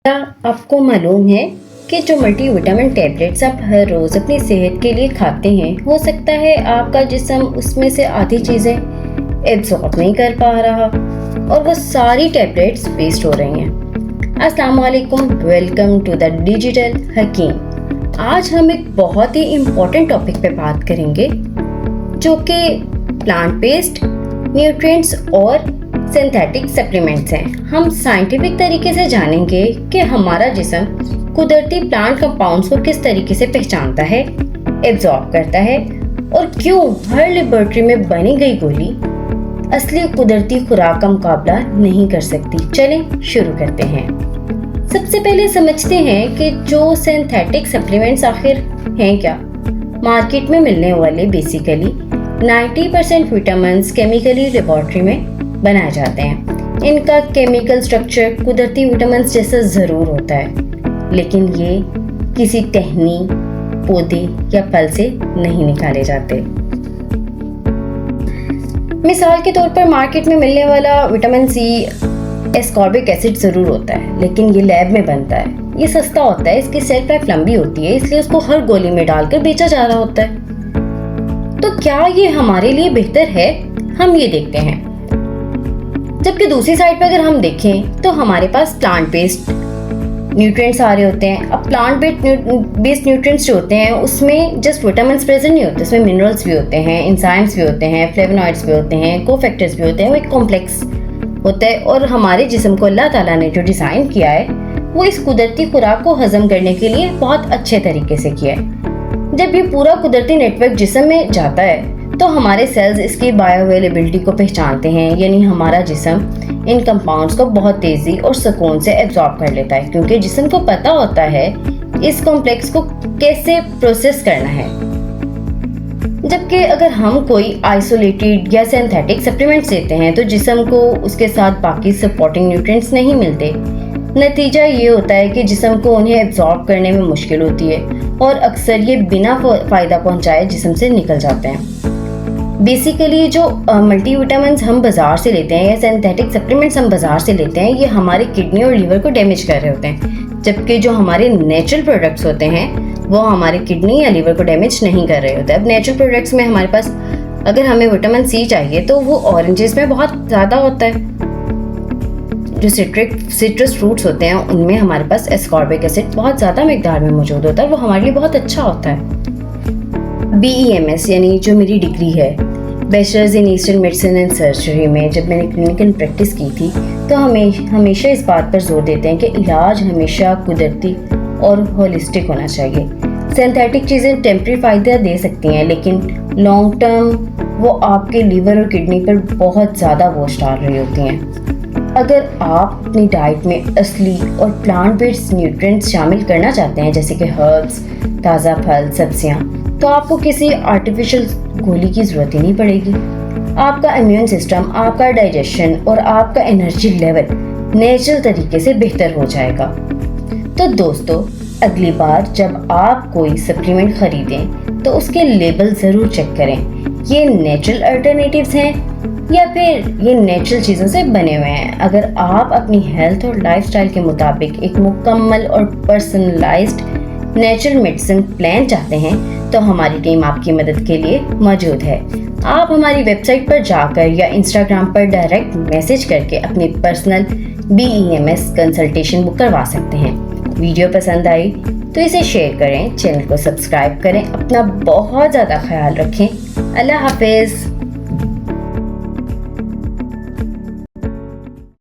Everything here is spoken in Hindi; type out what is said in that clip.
क्या आपको मालूम है कि जो मल्टीविटामिन टैबलेट्स आप हर रोज़ अपनी सेहत के लिए खाते हैं, हो सकता है आपका जिस्म उसमें से आधी चीज़ें एब्जॉर्ब नहीं कर पा रहा और वो सारी टैबलेट्स वेस्ट हो रही हैं। अस्सलाम वालेकुम, वेलकम टू द डिजिटल हकीम। आज हम एक बहुत ही इम्पोर्टेंट टॉपिक पे बात करेंगे जो कि प्लांट बेस्ड न्यूट्रिएंट्स और सिंथेटिक सप्लीमेंट्स हैं। हम साइंटिफिक तरीके से जानेंगे कि हमारा जिस्म कुदरती प्लांट कंपाउंड्स को किस तरीके से पहचानता है, एब्जॉर्ब करता है और क्यों हर लेबोरेटरी में बनी गई गोली असली कुदरती खुराक का मुकाबला नहीं कर सकती। चलें शुरू करते हैं। सबसे पहले समझते हैं कि जो सिंथेटिक सप्लीमेंट्स आखिर हैं क्या। मार्केट में मिलने वाले बेसिकली 90% विटामिन्स केमिकली लेबोरेटरी में बनाए जाते हैं। इनका केमिकल स्ट्रक्चर कुदरती विटामिन्स जैसा ज़रूर होता है, लेकिन ये किसी टहनी, पौधे या फल से नहीं निकाले जाते। मिसाल के तौर पर मार्केट में मिलने वाला विटामिन सी एस्कॉर्बिक एसिड ज़रूर होता है, लेकिन ये लैब में बनता है। ये सस्ता होता है, इसकी सेल्फ लाइफ लंबी होती है, इसलिए उसको हर गोली में डालकर बेचा जा रहा होता है। तो क्या ये हमारे लिए बेहतर है? हम ये देखते हैं। जबकि दूसरी साइड पर अगर हम देखें तो हमारे पास प्लांट बेस्ड न्यूट्रिएंट्स आ रहे होते हैं। अब प्लांट बेस्ड न्यूट्रिएंट्स जो होते हैं उसमें जस्ट विटामिन्स प्रेजेंट नहीं होते, उसमें मिनरल्स भी होते हैं, एंजाइम्स भी होते हैं, फ्लेवोनॉइड्स भी होते हैं, कोफैक्टर्स भी होते हैं। वो एक कॉम्प्लेक्स होता है और हमारे जिस्म को अल्लाह ताला ने जो डिज़ाइन किया है वो इस कुदरती खुराक को हजम करने के लिए बहुत अच्छे तरीके से किया है। जब ये पूरा कुदरती नेटवर्क जिस्म में जाता है तो हमारे सेल्स इसकी बायोअवेलेबिलिटी को पहचानते हैं, यानी हमारा जिस्म इन कंपाउंड्स को बहुत तेज़ी और सुकून से एब्जॉर्ब कर लेता है, क्योंकि जिस्म को पता होता है इस कॉम्प्लेक्स को कैसे प्रोसेस करना है। जबकि अगर हम कोई आइसोलेटेड या सिंथेटिक सप्लीमेंट्स देते हैं तो जिस्म को उसके साथ बाकी सपोर्टिंग न्यूट्रिएंट्स नहीं मिलते। नतीजा ये होता है कि जिस्म को उन्हें एब्जॉर्ब करने में मुश्किल होती है और अक्सर ये बिना फ़ायदा पहुंचाए जिस्म से निकल जाते हैं। बेसिकली जो मल्टीविटामिन्स हम बाज़ार से लेते हैं या सिंथेटिक सप्लीमेंट्स हम बाज़ार से लेते हैं, ये हमारे किडनी और लीवर को डैमेज कर रहे होते हैं, जबकि जो हमारे नेचुरल प्रोडक्ट्स होते हैं वो हमारे किडनी या लीवर को डैमेज नहीं कर रहे होते। अब नेचुरल प्रोडक्ट्स में हमारे पास अगर हमें विटामिन सी चाहिए तो वो ऑरेंजेस में बहुत ज़्यादा होता है। जो सिट्रस फ्रूट्स होते हैं उनमें हमारे पास एस्कॉर्बिक एसिड बहुत ज़्यादा मिकदार में मौजूद होता है, वो हमारे लिए बहुत अच्छा होता है। BEMS यानी जो मेरी डिग्री है, bachelors in eastern medicine and surgery में जब मैंने क्लिनिकल प्रैक्टिस की थी तो हमेशा इस बात पर जोर देते हैं कि इलाज हमेशा कुदरती और होलिस्टिक होना चाहिए। सिंथेटिक चीज़ें टेम्परेरी फ़ायदा दे सकती हैं, लेकिन लॉन्ग टर्म वो आपके लीवर और किडनी पर बहुत ज़्यादा बोझ डाल रही होती हैं। अगर आप अपनी डाइट में असली और प्लांट बेस्ड न्यूट्रिएंट्स शामिल करना चाहते हैं, जैसे कि हर्ब्स, ताज़ा फल, सब्जियाँ, तो आपको किसी आर्टिफिशियल गोली की ज़रूरत ही नहीं पड़ेगी। आपका इम्यून सिस्टम, आपका डाइजेशन और आपका एनर्जी लेवल नेचुरल तरीके से बेहतर हो जाएगा। तो दोस्तों, अगली बार जब आप कोई सप्लीमेंट खरीदें तो उसके लेबल ज़रूर चेक करें, ये नेचुरल अल्टरनेटिव्स हैं या फिर ये नेचुरल चीज़ों से बने हुए हैं। अगर आप अपनी हेल्थ और लाइफस्टाइल के मुताबिक एक मुकम्मल और पर्सनलाइज्ड नेचुरल मेडिसिन प्लान चाहते हैं तो हमारी टीम आपकी मदद के लिए मौजूद है। आप हमारी वेबसाइट पर जाकर या इंस्टाग्राम पर डायरेक्ट मैसेज करके अपनी पर्सनल BEMS कंसल्टेशन बुक करवा सकते हैं। वीडियो पसंद आई तो इसे शेयर करें, चैनल को सब्सक्राइब करें। अपना बहुत ज़्यादा ख्याल रखें। अल्लाह हाफिज़।